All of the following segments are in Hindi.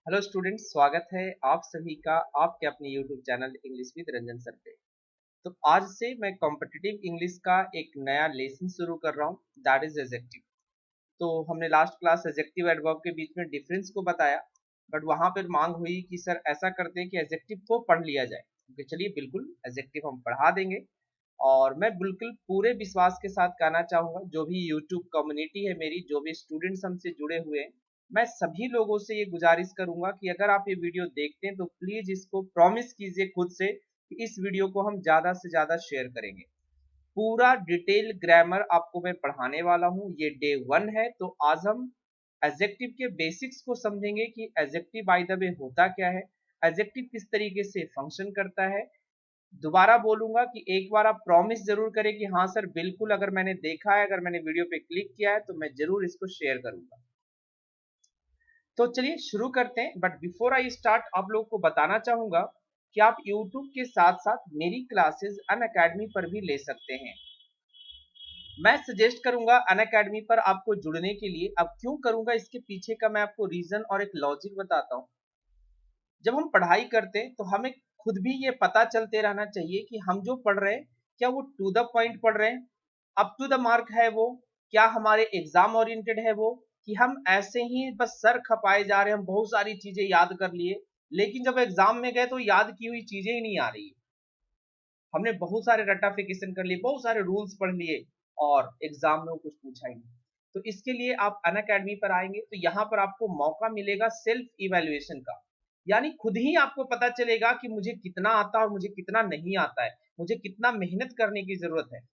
हेलो स्टूडेंट्स, स्वागत है आप सभी का आपके अपने YouTube channel English with Ranjan sir पे। तो आज से मैं कॉम्पिटिटिव इंग्लिश का एक नया लेसन शुरू कर रहा हूँ, दैट इज एडजेक्टिव। तो हमने लास्ट क्लास एडजेक्टिव एडवर्ब के बीच में डिफरेंस को बताया, बट वहां पर मांग हुई कि सर ऐसा करते हैं कि एडजेक्टिव को पढ़ लिया जाए। तो चलिए बिल्कुल एडजेक्टिव हम पढ़ा देंगे। और मैं बिल्कुल पूरे विश्वास के साथ कहना चाहूंगा, जो भी यूट्यूब कम्युनिटी है मेरी, जो भी स्टूडेंट्स हमसे जुड़े हुए हैं, मैं सभी लोगों से ये गुजारिश करूंगा कि अगर आप ये वीडियो देखते हैं तो प्लीज इसको प्रॉमिस कीजिए खुद से कि इस वीडियो को हम ज्यादा से ज्यादा शेयर करेंगे। पूरा डिटेल ग्रामर आपको मैं पढ़ाने वाला हूँ। ये डे 1 है, तो आज हम एडजेक्टिव के बेसिक्स को समझेंगे कि एडजेक्टिव बाय द वे होता क्या है, एडजेक्टिव किस तरीके से फंक्शन करता है। दोबारा बोलूंगा कि एक बार आप प्रॉमिस जरूर करें कि हाँ सर बिल्कुल, अगर मैंने देखा है, अगर मैंने वीडियो पे क्लिक किया है तो मैं जरूर इसको शेयर करूंगा। तो चलिए शुरू करते हैं, बट बिफोर आई स्टार्ट आप लोगों को बताना चाहूंगा कि आप यूट्यूब के साथ साथ मेरी क्लासेस अनअकैडमी पर भी ले सकते हैं। मैं सजेस्ट करूंगा अनअकैडमी पर आपको जुड़ने के लिए। अब क्यों करूंगा, इसके पीछे का मैं आपको रीजन और एक लॉजिक बताता हूँ। जब हम पढ़ाई करते हैं तो हमें खुद भी ये पता चलते रहना चाहिए कि हम जो पढ़ रहे हैं क्या वो टू द पॉइंट पढ़ रहे हैं, अप टू द मार्क है वो, क्या हमारे एग्जाम ओरिएंटेड है वो, कि हम ऐसे ही बस सर खपाए जा रहे हैं। हम बहुत सारी चीजें याद कर लिए, लेकिन जब एग्जाम में गए तो याद की हुई चीजें ही नहीं आ रही। हमने बहुत सारे रटाफिकेशन कर लिए, बहुत सारे रूल्स पढ़ लिए, और एग्जाम में वो कुछ पूछा ही नहीं। तो इसके लिए आप अनअकैडमी पर आएंगे तो यहाँ पर आपको मौका मिलेगा सेल्फ इवेल्युएशन का। यानी खुद ही आपको पता चलेगा कि मुझे कितना आता है और मुझे कितना नहीं आता है, मुझे कितना मेहनत करने की जरूरत है।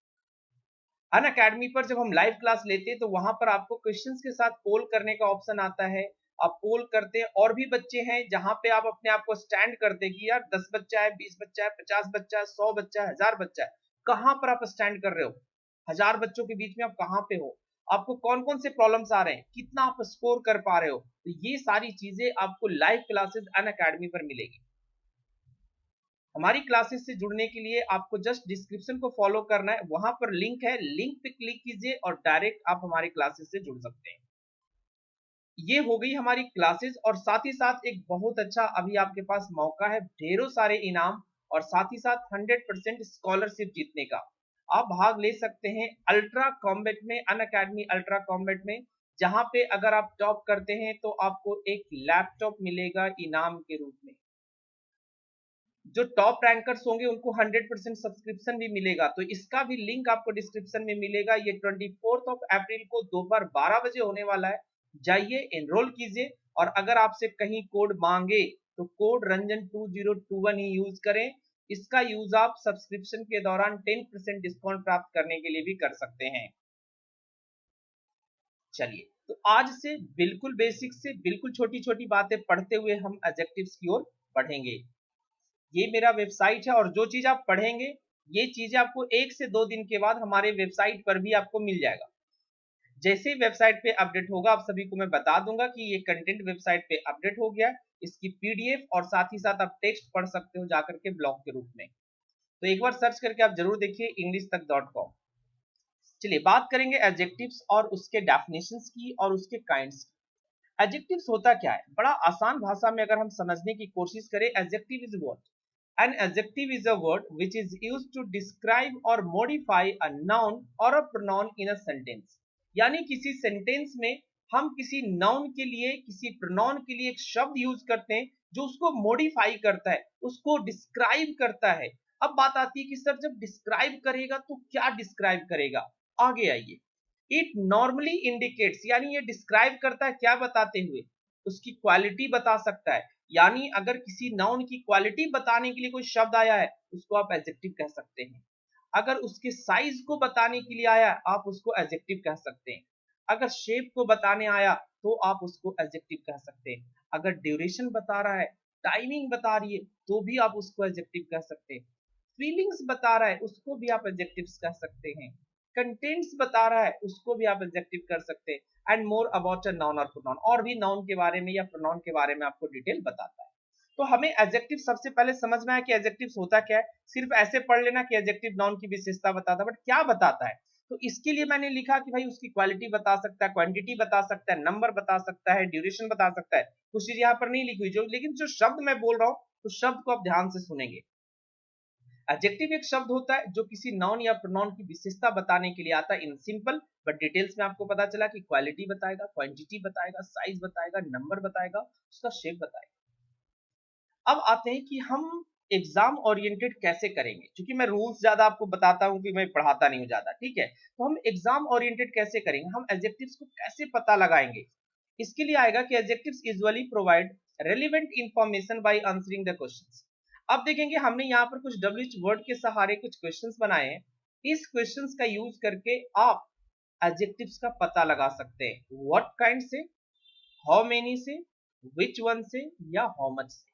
अनअकैडमी पर जब हम लाइव क्लास लेते हैं तो वहां पर आपको क्वेश्चंस के साथ पोल करने का ऑप्शन आता है। आप पोल करते हैं, और भी बच्चे हैं जहां पे आप अपने आप को स्टैंड करते हैं कि यार 10 बच्चा है, 20 बच्चा है, 50 बच्चा है, 100 बच्चा है, 1000 बच्चा है। कहां पर आप स्टैंड कर रहे हो, 1000 बच्चों के बीच में आप कहां पे हो, आपको कौन कौन से प्रॉब्लम्स आ रहे हैं, कितना आप स्कोर कर पा रहे हो। तो ये सारी चीजें आपको लाइव क्लासेस अनअकैडमी पर मिलेगी। हमारी क्लासेस से जुड़ने के लिए आपको जस्ट डिस्क्रिप्शन को फॉलो करना है, वहां पर लिंक है, लिंक पे क्लिक कीजिए और डायरेक्ट आप हमारी क्लासेस से जुड़ सकते हैं। ये हो गई हमारी क्लासेस, और साथ ही साथ एक बहुत अच्छा अभी आपके पास मौका है, ढेरों सारे इनाम और साथ ही साथ 100% स्कॉलरशिप जीतने का। आप भाग ले सकते हैं अल्ट्रा कॉम्बैट में, अनअकैडमी अल्ट्रा कॉम्बैट में, जहां पे अगर आप टॉप करते हैं तो आपको एक लैपटॉप मिलेगा इनाम के रूप में। जो टॉप रैंकर्स होंगे उनको 100% सब्सक्रिप्शन भी मिलेगा। तो इसका भी लिंक आपको डिस्क्रिप्शन में मिलेगा। ये 24 अप्रैल को दोपहर 12 बजे होने वाला है। जाइए एनरोल कीजिए, और अगर आपसे कहीं कोड मांगे तो कोड रंजन 2021 ही यूज करें। इसका यूज आप सब्सक्रिप्शन के दौरान 10% डिस्काउंट प्राप्त करने के लिए भी कर सकते हैं। चलिए, तो आज से बिल्कुल बेसिक से बिल्कुल छोटी छोटी बातें पढ़ते हुए हम एडजेक्टिव्स की ओर बढ़ेंगे। ये मेरा वेबसाइट है, और जो चीज आप पढ़ेंगे ये चीजें आपको 1 से 2 दिन के बाद हमारे वेबसाइट पर भी आपको मिल जाएगा। जैसे ही वेबसाइट पे अपडेट होगा आप सभी को मैं बता दूंगा कि ये कंटेंट वेबसाइट पे अपडेट हो गया। इसकी पीडीएफ और साथ ही साथ आप टेक्स्ट पढ़ सकते हो जाकर के ब्लॉग के रूप में। तो एक बार सर्च करके आप जरूर देखिए englishtak.com। चलिए बात करेंगे एडजेक्टिव्स और उसके डेफिनेशंस की और उसके काइंड्स की। एडजेक्टिव्स होता क्या है, बड़ा आसान भाषा में अगर हम समझने की कोशिश करें, adjective is what. An adjective is a word which is used to describe or modify a noun or a pronoun in a sentence। यानी किसी सेंटेंस में हम किसी नाउन के लिए, किसी प्रोनाउन के लिए एक शब्द यूज करते हैं जो उसको मॉडिफाई करता है, उसको डिस्क्राइब करता है। अब बात आती है कि सर जब डिस्क्राइब करेगा तो क्या डिस्क्राइब करेगा। आगे आइए। इट नॉर्मली इंडिकेट्स, यानी ये डिस्क्राइब करता है क्या बताते हुए, उसकी क्वालिटी बता सकता है। यानी अगर किसी नाउन की क्वालिटी बताने के लिए कोई शब्द आया है उसको आप एडजेक्टिव कह सकते हैं। अगर उसके साइज को बताने के लिए आया आप उसको एडजेक्टिव कह सकते हैं। अगर शेप को बताने आया तो आप उसको एडजेक्टिव कह सकते हैं। अगर ड्यूरेशन बता रहा है, टाइमिंग बता रही है, तो भी आप उसको एडजेक्टिव कह सकते हैं। फीलिंग्स बता रहा है उसको भी आप एडजेक्टिव्स कह सकते हैं। कंटेंट्स बता रहा है उसको भी आप एडजेक्टिव कर सकते हैं। And more about a noun और प्रोनाउन, और भी नाउन के बारे में या प्रोनाउन के बारे में आपको डिटेल बताता है। तो हमें एडजेक्टिव सबसे पहले समझना है कि एडजेक्टिव होता क्या है। सिर्फ ऐसे पढ़ लेना कि एडजेक्टिव नाउन की विशेषता बताता है, बट क्या बताता है। तो इसके लिए मैंने लिखा कि भाई उसकी क्वालिटी बता सकता है, क्वांटिटी बता सकता है, नंबर बता सकता है, ड्यूरेशन बता सकता है। कुछ चीज यहाँ पर नहीं लिखी हुई जो, लेकिन जो शब्द मैं बोल रहा हूँ उस शब्द को आप ध्यान से सुनेंगे। एडजेक्टिव एक शब्द होता है जो किसी नाउन या प्रोनाउन की विशेषता बताने के लिए आता है इन सिंपल, बट डिटेल्स में आपको पता चला कि क्वालिटी बताएगा, क्वांटिटी बताएगा, साइज बताएगा, नंबर बताएगा, उसका शेप बताएगा। अब आते हैं कि हम एग्जाम ओरिएंटेड कैसे करेंगे, क्योंकि मैं रूल्स ज्यादा आपको बताता हूं कि मैं पढ़ाता नहीं हूं ज्यादा, ठीक है। तो हम एग्जाम ओरिएंटेड कैसे करेंगे, हम एडजेक्टिव्स को कैसे पता लगाएंगे। इसके लिए आएगा कि adjectives usually provide relevant information bye answering the questions. अब देखेंगे हमने यहाँ पर कुछ डब्ल्यूएच वर्ड के सहारे कुछ क्वेश्चंस बनाए हैं। इस क्वेश्चंस का यूज करके आप एडजेक्टिव्स का पता लगा सकते हैं। व्हाट काइंड से, हाउ मेनी से, विच वन से, या हाउ मच से।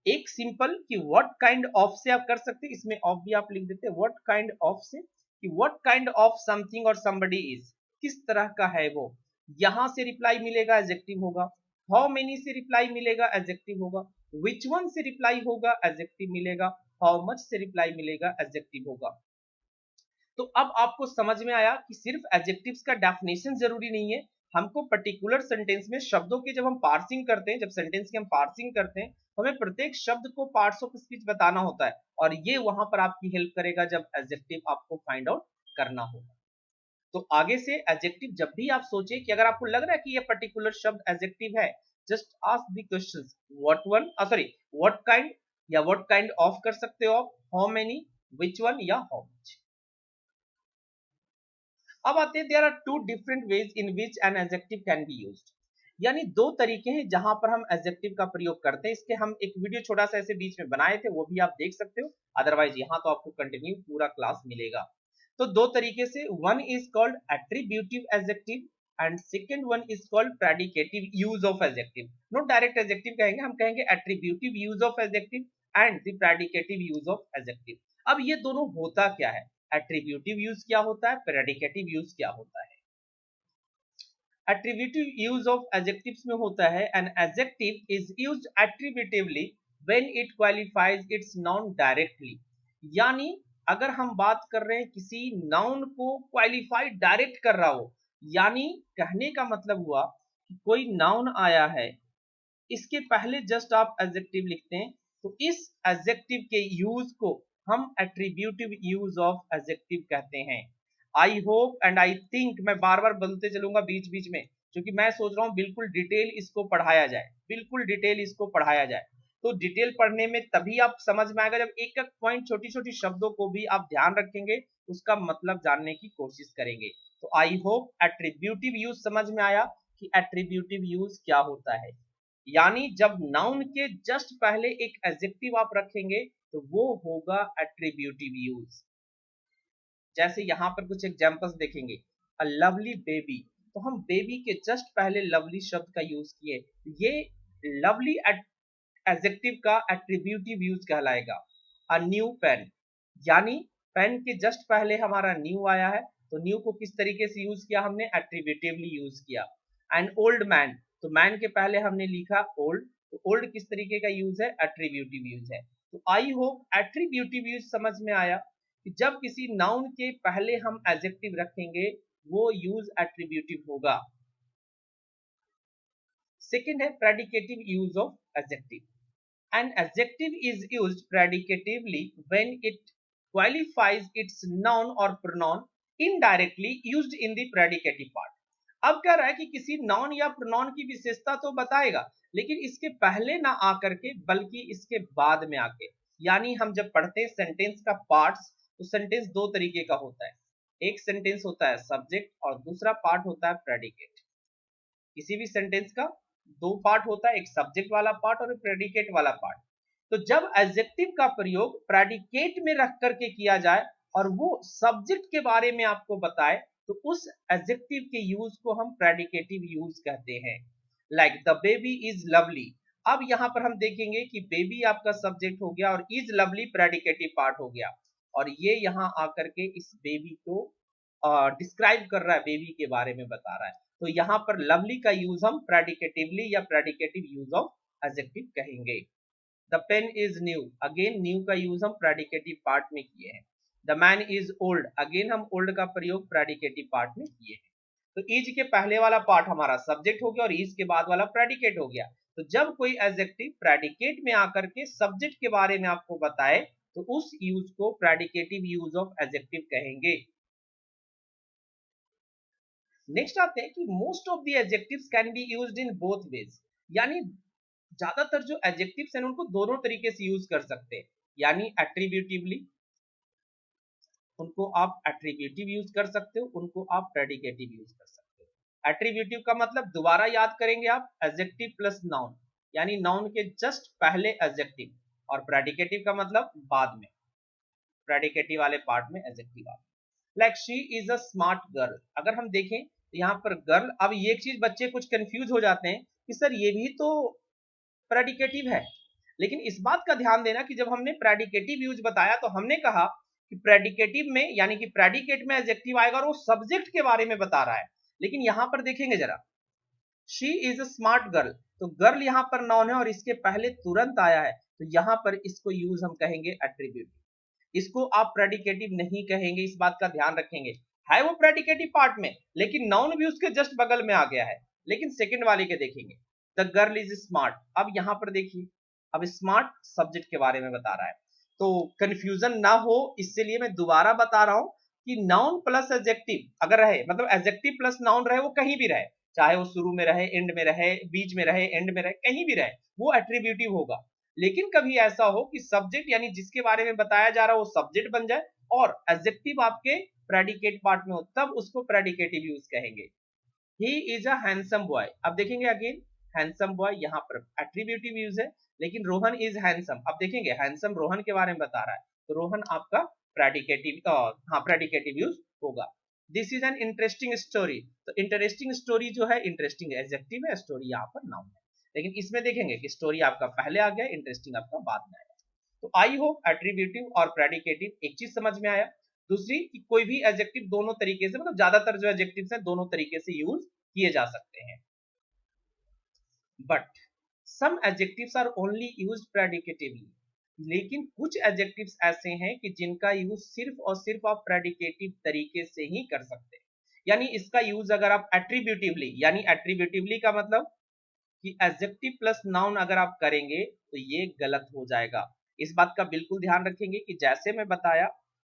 एक सिंपल कि व्हाट काइंड ऑफ से आप कर सकते हैं, इसमें ऑफ भी आप लिख देते हैं, व्हाट काइंड ऑफ से कि व्हाट काइंड ऑफ समथिंग और समबडी इज, किस तरह का है वो। यहां से रिप्लाई मिलेगा एडजेक्टिव होगा। हाउ मेनी से रिप्लाई मिलेगा एडजेक्टिव होगा। विच वन से रिप्लाई होगा एडजेक्टिव मिलेगा। हाउ मच से रिप्लाई मिलेगा एडजेक्टिव होगा। तो अब आपको समझ में आया कि सिर्फ एडजेक्टिव्स का डेफिनेशन जरूरी नहीं है, हमको पर्टिकुलर सेंटेंस में शब्दों की जब हम पार्सिंग करते हैं, जब सेंटेंस की हम पार्सिंग करते हैं, तो हमें प्रत्येक शब्द को पार्ट्स ऑफ स्पीच बताना होता है, और ये वहां पर आपकी हेल्प करेगा जब एडजेक्टिव आपको फाइंड आउट करना होगा। तो आगे से एडजेक्टिव जब भी आप सोचे कि अगर आपको लग रहा है कि ये पर्टिकुलर शब्द एडजेक्टिव है, just ask the questions what one, sorry what kind, या व्हाट काइंड ऑफ कर सकते हो आप, हाउ मेनी, विच वन, या हाउ मच। अब आते हैं, there are two different ways in which an adjective can be used. यानी दो तरीके हैं जहां पर हम एडजेक्टिव का प्रयोग करते हैं। इसके हम एक वीडियो छोटा सा ऐसे बीच में बनाए थे, वो भी आप देख सकते हो, अदरवाइज यहाँ तो आपको कंटिन्यू पूरा क्लास मिलेगा। तो दो तरीके से, one is called attributive adjective and second one is called predicative use of adjective. Not direct adjective कहेंगे, हम कहेंगे attributive use of adjective and the predicative use of adjective. अब ये दोनों होता क्या है, एट्रीब्यूटिव यूज क्या होता है, प्रेडिकेटिव यूज क्या होता है। एट्रीब्यूटिव यूज ऑफ एडजेक्टिव्स में होता है, an adjective is used attributively when it qualifies its noun directly. यानी अगर हम बात कर रहे हैं किसी नाउन को क्वालिफाई डायरेक्ट कर रहा हो, यानी कहने का मतलब हुआ कि कोई नाउन आया है, इसके पहले जस्ट आप एडजेक्टिव लिखते हैं, तो इस एडजेक्टिव के यूज को हम एट्रीब्यूटिव यूज ऑफ एडजेक्टिव कहते हैं। I hope and I think, मैं बार बार बोलते चलूंगा बीच बीच में, क्योंकि मैं सोच रहा हूं बिल्कुल डिटेल इसको पढ़ाया जाए, बिल्कुल डिटेल इसको पढ़ाया जाए। तो डिटेल पढ़ने में तभी आप समझ में आएगा जब एक एक पॉइंट, छोटी छोटी शब्दों को भी आप ध्यान रखेंगे, उसका मतलब जानने की कोशिश करेंगे। तो आई होप एट्रीब्यूटिव यूज समझ में आया कि एट्रीब्यूटिव यूज क्या होता है। यानी जब नाउन के जस्ट पहले एक एडजेक्टिव आप रखेंगे तो वो होगा एट्रीब्यूटिव यूज। जैसे यहां पर कुछ एग्जांपल्स देखेंगे, अ लवली बेबी, तो हम बेबी के जस्ट पहले लवली शब्द का यूज किए, ये लवली एडजेक्टिव का एट्रीब्यूटिव यूज कहलाएगा। अ न्यू पेन, यानी पेन के जस्ट पहले हमारा न्यू आया है, तो न्यू को किस तरीके से यूज किया हमने, एट्रीब्यूटिवली यूज किया। एंड ओल्ड मैन, तो मैन के पहले हमने लिखा ओल्ड, तो ओल्ड किस तरीके का यूज है, एट्रीब्यूटिव यूज है। तो आई होप एट्रीब्यूटिव यूज समझ में आया कि जब किसी नाउन के पहले हम एडजेक्टिव रखेंगे वो यूज एट्रीब्यूटिव होगा। सेकेंड है predicative use of adjective. An adjective is used predicatively when it qualifies its noun or pronoun indirectly used in the predicative part. अब कह रहा है कि किसी नाउन या प्रोनाउन की विशेषता तो बताएगा, लेकिन इसके पहले ना आकर के बल्कि इसके बाद में आके। यानी हम जब पढ़ते हैं सेंटेंस का पार्ट्स, तो सेंटेंस दो तरीके का होता है, एक सेंटेंस होता है सब्जेक्ट और दूसरा पार्ट होता है प्रेडिकेट। किसी भी सेंटेंस का दो पार्ट होता है, एक सब्जेक्ट वाला पार्ट और एक प्रेडिकेट वाला पार्ट। तो जब एडजेक्टिव का प्रयोग प्रेडिकेट में रख करके किया जाए और वो सब्जेक्ट के बारे में आपको बताए, तो उस एडजेक्टिव के यूज को हम प्रेडिकेटिव यूज कहते हैं। Like the baby is lovely, अब यहां पर हम देखेंगे कि बेबी आपका सब्जेक्ट हो गया और इज लवली प्रेडिकेटिव पार्ट हो गया, और ये यहां आकर के इस बेबी को डिस्क्राइब कर रहा है, बेबी के बारे में बता रहा है। तो यहां पर लवली का यूज हम प्रेडिकेटिवली या प्रेडिकेटिव यूज ऑफ एडजेक्टिव कहेंगे। The pen is new, again new का यूज हम प्रेडिकेटिव पार्ट में किए हैं। The man is old, again हम ओल्ड का प्रयोग प्रेडिकेटिव पार्ट में किए हैं। तो इज के पहले वाला पार्ट हमारा सब्जेक्ट हो गया और इज के बाद वाला प्रेडिकेट हो गया। तो जब कोई एडजेक्टिव प्रेडिकेट में आकर के सब्जेक्ट के बारे में आपको बताए तो उस यूज को प्रेडिकेटिव यूज ऑफ एडजेक्टिव कहेंगे। नेक्स्ट आते हैं कि most of the adjectives can be used in both ways, यानी ज्यादातर जो एडजेक्टिव्स हैं उनको दोनों तरीके से यूज कर सकते हैं, यानी एट्रीब्यूटिवली उनको आप एट्रीब्यूटिव यूज कर सकते हो, उनको आप प्रेडिकेटिव यूज कर सकते हो। एट्रीब्यूटिव का मतलब दोबारा याद करेंगे आप, एडजेक्टिव प्लस नाउन, यानी नाउन के जस्ट पहले एडजेक्टिव, और प्रेडिकेटिव का मतलब बाद में, प्रेडिकेटिव वाले पार्ट में एडजेक्टिव आ। Like she is a smart girl, अगर हम देखें तो यहाँ पर गर्ल, अब ये एक चीज बच्चे कुछ कंफ्यूज हो जाते हैं कि सर ये भी तो प्रेडिकेटिव है, लेकिन इस बात का ध्यान देना कि जब हमने प्रेडिकेटिव यूज बताया तो हमने कहा कि प्रेडिकेटिव में यानी कि प्रेडिकेट में एडजेक्टिव आएगा और वो सब्जेक्ट के बारे में बता रहा है, लेकिन यहां पर देखेंगे जरा, she is a smart girl, तो गर्ल यहां पर नाउन है और इसके पहले तुरंत आया है, तो यहां पर इसको यूज हम कहेंगे एट्रीब्यूट, इसको आप प्रेडिकेटिव नहीं कहेंगे, इस बात का ध्यान रखेंगे। है वो प्रेडिकेटिव पार्ट में, लेकिन नाउन भी उसके जस्ट बगल में आ गया है। लेकिन सेकंड वाले के देखेंगे, द गर्ल इज स्मार्ट, अब यहां पर देखिए, अब स्मार्ट सब्जेक्ट के बारे में बता रहा है, तो कंफ्यूजन ना हो इसलिए मैं दोबारा बता रहा हूं कि नाउन प्लस एडजेक्टिव अगर रहे, मतलब एडजेक्टिव प्लस नाउन रहे, वो कहीं भी रहे, चाहे वो शुरू में रहे, एंड में रहे, बीच में रहे, एंड में रहे, कहीं भी रहे, वो एट्रीब्यूटिव होगा। लेकिन कभी ऐसा हो कि सब्जेक्ट यानी जिसके बारे में बताया जा रहा है वो सब्जेक्ट बन जाए और एडजेक्टिव आपके प्रेडिकेट पार्ट में हो, तब उसको प्रेडिकेटिव यूज कहेंगे। He is a handsome boy, अब देखेंगे अगेन, हैंडसम बॉय यहाँ पर एट्रीब्यूटिव यूज है, लेकिन रोहन इज हैंडसम, अब देखेंगे हैंडसम रोहन के बारे में बता रहा है, तो रोहन आपका प्रेडिकेटिव, हाँ प्रेडिकेटिव यूज होगा। This is an interesting story, तो इंटरेस्टिंग स्टोरी जो है, इंटरेस्टिंग एडजेक्टिव है, स्टोरी यहाँ पर नाउन है, लेकिन इसमें देखेंगे कि स्टोरी आपका पहले आ गया, इंटरेस्टिंग आपका बाद में आया। तो आई होप एट्रीब्यूटिव और प्रेडिकेटिव एक चीज समझ में आया। दूसरी कि कोई भी एडजेक्टिव दोनों तरीके से, मतलब ज्यादातर जो एडजेक्टिव्स हैं दोनों तरीके से यूज किए जा सकते हैं, but some adjectives are only used predicatively, लेकिन कुछ एडजेक्टिव्स ऐसे हैं कि जिनका यूज सिर्फ और सिर्फ आप प्रेडिकेटिव तरीके से ही कर सकते हैं, यानी इसका यूज अगर आप एट्रीब्यूटिवली, यानी एट्रीब्यूटिवली का मतलब कि एडजेक्टिव प्लस नाउन अगर आप करेंगे तो ये गलत हो जाएगा। इस बात का बिल्कुल ध्यान रखेंगे कि जैसे मैं बताया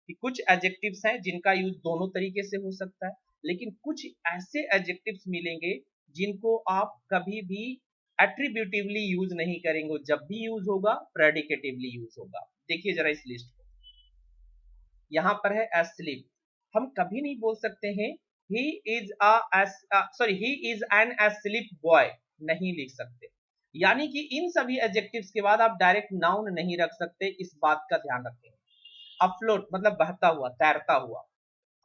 कि कुछ एडजेक्टिव्स हैं जिनका यूज दोनों तरीके से हो सकता है, लेकिन कुछ ऐसे एडजेक्टिव्स मिलेंगे जिनको आप कभी भी एट्रीब्यूटिवली यूज नहीं करेंगे, जब भी यूज होगा प्रेडिकेटिवली यूज होगा। देखिए जरा इस लिस्ट को, यहां पर है एस्लीप, हम कभी नहीं बोल सकते हैं he is he is an asleep boy, नहीं लिख सकते, यानी कि इन सभी एडजेक्टिव्स के बाद आप डायरेक्ट नाउन नहीं रख सकते, इस बात का ध्यान रखें। अफ्लोट मतलब बहता हुआ, तैरता हुआ,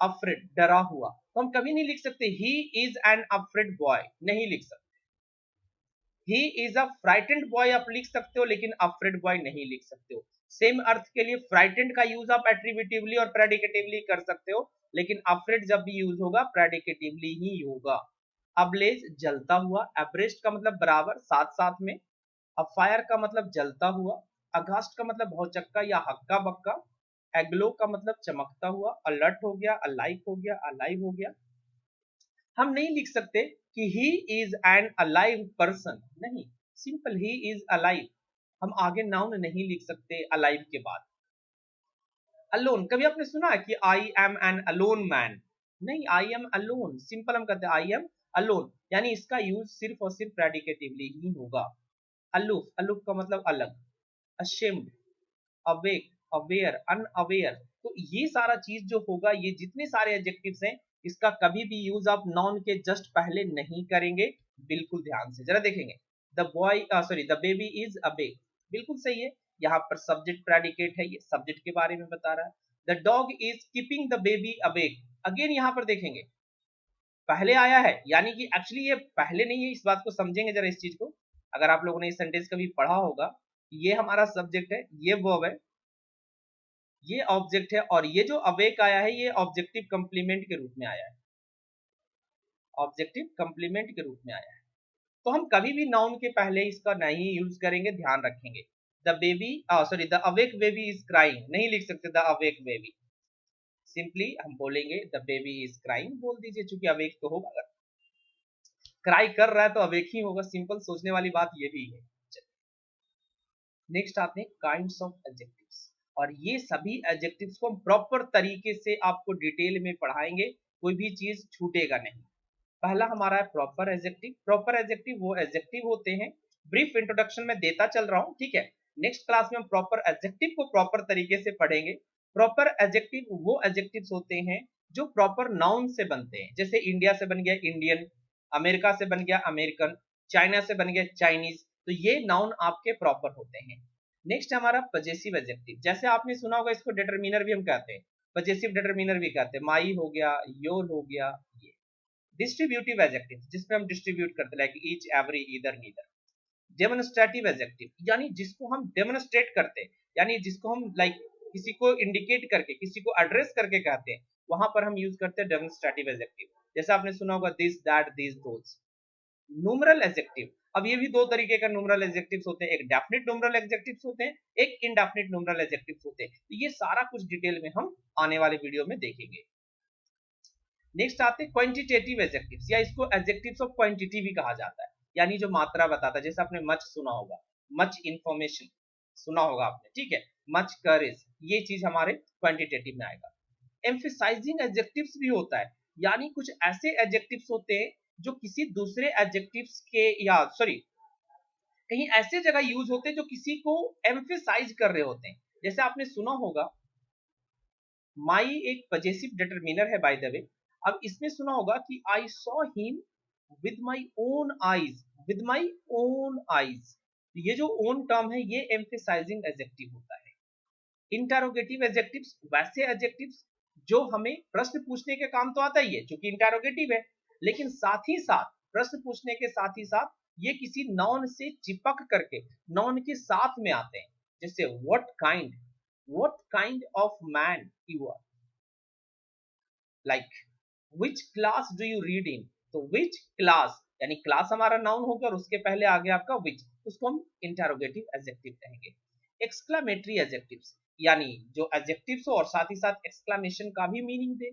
अफ्रेड डरा हुआ, तो हम कभी नहीं लिख सकते he is an afraid boy, नहीं लिख सकते। He is a frightened boy आप लिख सकते हो, लेकिन अफ्रेड बॉय नहीं लिख सकते हो। सेम अर्थ के लिए फ्राइटेंड का यूज आप एट्रीब्यूटिवली और प्रेडिकेटिवली कर सकते हो, लेकिन अफ्रेड जब भी यूज होगा प्रेडिकेटिवली ही होगा। अब्लेज जलता हुआ, एब्रेस्ट का मतलब बराबर, साथ साथ में। अफायर का मतलब जलता हुआ, अगास्ट का मतलब भौचक्का या हक्का बक्का, एग्लो का मतलब चमकता हुआ, अलर्ट हो गया, अलाइक हो गया, अलाइव हो गया। हम नहीं लिख सकते कि he is an alive person, नहीं, सिंपल ही इज अलाइव, हम आगे नाउन नहीं लिख सकते अलाइव के बाद। अलोन, कभी आपने सुना है कि I am an alone man, नहीं, आई एम अलोन, सिंपल हम कहते हैं आई एम अलोन, यानी इसका यूज सिर्फ और सिर्फ प्रेडिकेटिवली ही होगा। अलूफ, अलूफ का मतलब अलग, अशेम्ड, अवेक, अवेयर, अनअवेयर, तो ये सारा चीज जो होगा, ये जितने सारे एडजेक्टिव्स हैं, इसका कभी भी यूज आप नाउन के जस्ट पहले नहीं करेंगे, बिल्कुल ध्यान से जरा देखेंगे। The boy sorry the baby is awake, बिल्कुल सही है, यहाँ पर सब्जेक्ट प्रेडिकेट है, ये सब्जेक्ट के बारे में बता रहा है। The dog is keeping the baby awake, again यहाँ पर देखेंगे पहले आया है, यानी कि एक्चुअली ये पहले नहीं है, इस बात को समझेंगे जरा इस चीज को। अगर आप लोगों ने इस सेंटेंस कभी पढ़ा होगा, ये हमारा सब्जेक्ट है, ये वर्ब है, ये ऑब्जेक्ट है, और ये जो अवेक आया है ये ऑब्जेक्टिव कंप्लीमेंट के रूप में आया है, ऑब्जेक्टिव कंप्लीमेंट के रूप में आया है। तो हम कभी भी नाउन के पहले इसका नहीं यूज करेंगे, ध्यान रखेंगे। The baby sorry the awake baby is crying, नहीं लिख सकते द अवेक बेबी, सिंपली हम बोलेंगे द बेबी इज क्राइंग बोल दीजिए, चूंकि अवेक तो होगा, क्राई कर रहा है तो अब एक ही होगा, सिंपल सोचने वाली बात ये भी है। नेक्स्ट आते हैं काइंड्स ऑफ एडजेक्टिव्स, और ये सभी एडजेक्टिव्स को हम प्रॉपर तरीके से आपको डिटेल में पढ़ाएंगे, कोई भी चीज छूटेगा नहीं। पहला हमारा है प्रॉपर एडजेक्टिव। प्रॉपर एडजेक्टिव वो एडजेक्टिव होते हैं, ब्रीफ इंट्रोडक्शन में देता चल रहा हूं, ठीक है। नेक्स्ट क्लास में हम प्रॉपर एडजेक्टिव को प्रॉपर तरीके से पढ़ेंगे। प्रॉपर एडजेक्टिव वो एडजेक्टिव्स होते हैं जो प्रॉपर नाउन से बनते हैं, जैसे इंडिया से बन गया इंडियन, अमेरिका से बन गया अमेरिकन, चाइना से बन गया चाइनीज, तो ये नाउन आपके प्रॉपर होते हैं। नेक्स्ट हमारा पजेसिव एडजेक्टिव, जैसे आपने सुना होगा इसको डिटरमिनर भी हम कहते हैं, पजेसिव डिटरमिनर भी कहते हैं, माई हो गया, योर हो गया, ये। डिस्ट्रीब्यूटिव एडजेक्टिव जिसमें हम डिस्ट्रीब्यूट करते हैं, like each, every, either, neither. Demonstrative adjective यानी जिसको हम डेमोन्स्ट्रेट करते हैं, यानी जिसको हम लाइक किसी को इंडिकेट करके, किसी को एड्रेस करके कहते हैं, वहां पर हम यूज करते हैं डेमोन्स्ट्रेटिव एडजेक्टिव। जैसे आपने सुना होगा this, that, this, those. Numeral adjective, अब ये भी दो तरीके का न्यूमरल एडजेक्टिव्स होते हैं, एक डेफिनिट न्यूमरल एडजेक्टिव्स होते हैं, एक इनडेफिनिट न्यूमरल एडजेक्टिव्स होते हैं। तो ये सारा कुछ डिटेल में हम आने वाले वीडियो में देखेंगे। नेक्स्ट आते हैं क्वांटिटेटिव एडजेक्टिव्स, या इसको एडजेक्टिव्स ऑफ क्वांटिटी भी कहा जाता है, यानी जो मात्रा बताता है। जैसे आपने मच सुना होगा, मच इंफॉर्मेशन सुना होगा आपने, ठीक है, मच करेज, ये चीज हमारे क्वांटिटेटिव में आएगा। एम्फेसाइजिंग एडजेक्टिव्स भी होता है, यानी कुछ ऐसे एडजेक्टिव्स होते हैं जो किसी दूसरे एडजेक्टिव्स के, या सॉरी, कहीं ऐसे जगह यूज होते हैं जो किसी को एम्फेसाइज कर रहे होते हैं। जैसे आपने सुना होगा माई एक पजेसिव डिटरमिनर है बाय द वे। अब इसमें सुना होगा कि I saw him with my own eyes, with my own eyes. ये जो ओन टर्म है ये एम्फेसाइजिंग एडजेक्टिव होता है। इंटरोगेटिव एडजेक्टिव्स वैसे एडजेक्टिव्स जो हमें प्रश्न पूछने के काम तो आता ही है, क्योंकि इंटरोगेटिव है, लेकिन साथ ही साथ प्रश्न पूछने के साथ ही साथ ये किसी नाउन से चिपक करके नाउन के साथ में आते हैं। जैसे what kind of man you are, like which class do you read in, तो विच क्लास यानी क्लास हमारा नाउन होगा और उसके पहले आगे आपका विच, उसको हम इंटरोगेटिव एडजेक्टिव कहेंगे। एक्सक्लामेटरी एडजेक्टिव्स, यानी जो एडजेक्टिव्स हो और साथ ही साथ एक्सक्लामेशन का भी मीनिंग दे।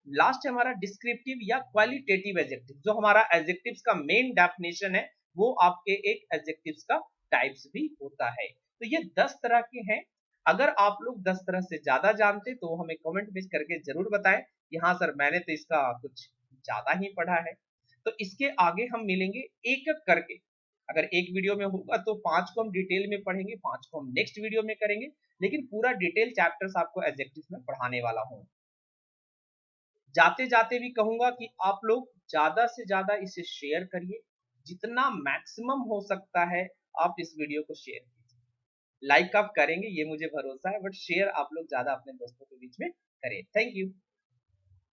लास्ट हमारा डिस्क्रिप्टिव या क्वालिटेटिव एडजेक्टिव, जो हमारा एडजेक्टिव्स का मेन डेफिनेशन है, वो आपके एक एडजेक्टिव्स का टाइप्स भी होता है। तो ये 10 तरह के हैं। अगर आप लोग 10 तरह से ज्यादा जानते तो हमें कमेंट में करके जरूर बताएं कि हाँ सर मैंने तो इसका कुछ ज्यादा ही पढ़ा है। तो इसके आगे हम मिलेंगे एक एक करके। अगर एक वीडियो में होगा तो 5 को हम डिटेल में पढ़ेंगे, 5 को हम नेक्स्ट वीडियो में करेंगे, लेकिन पूरा डिटेल चैप्टर्स आपको एडजेक्टिव्स में पढ़ाने वाला हूँ। जाते जाते भी कहूंगा कि आप लोग ज्यादा से ज्यादा इसे शेयर करिए, जितना मैक्सिमम हो सकता है आप इस वीडियो को शेयर कीजिए। लाइक आप करेंगे ये मुझे भरोसा है, बट शेयर आप लोग ज्यादा अपने दोस्तों के बीच में करें। Thank you.